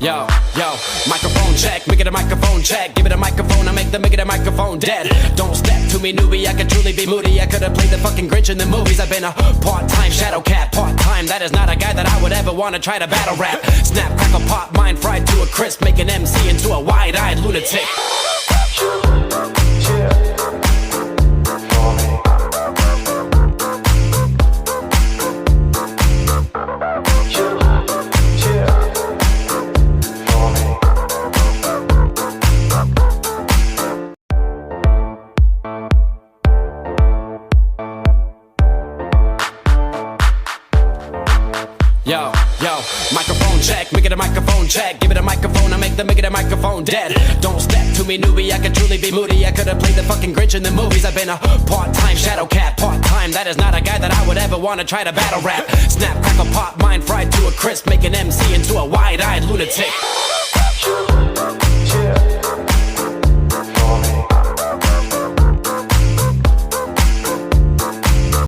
Yo, yo, microphone check, make it a microphone check. Give it a microphone, I make it a microphone dead. Don't step to me, newbie, I could truly be moody. I could have played the fucking Grinch in the movies. I've been a part-time shadow cat, part-time. That is not a guy that I would ever want to try to battle rap. Snap, crackle, pop, mind fried to a crisp. Make an MC into a wide-eyed lunatic. Yo, yo, microphone check, make it a microphone check. Give it a microphone, I make it a microphone dead. Don't step to me, newbie, I could truly be moody. I could have played the fucking Grinch in the movies. I've been a part-time shadow cat, part-time. That is not a guy that I would ever want to try to battle rap. Snap, crackle, pop, mind fried to a crisp. Make an MC into a wide-eyed lunatic.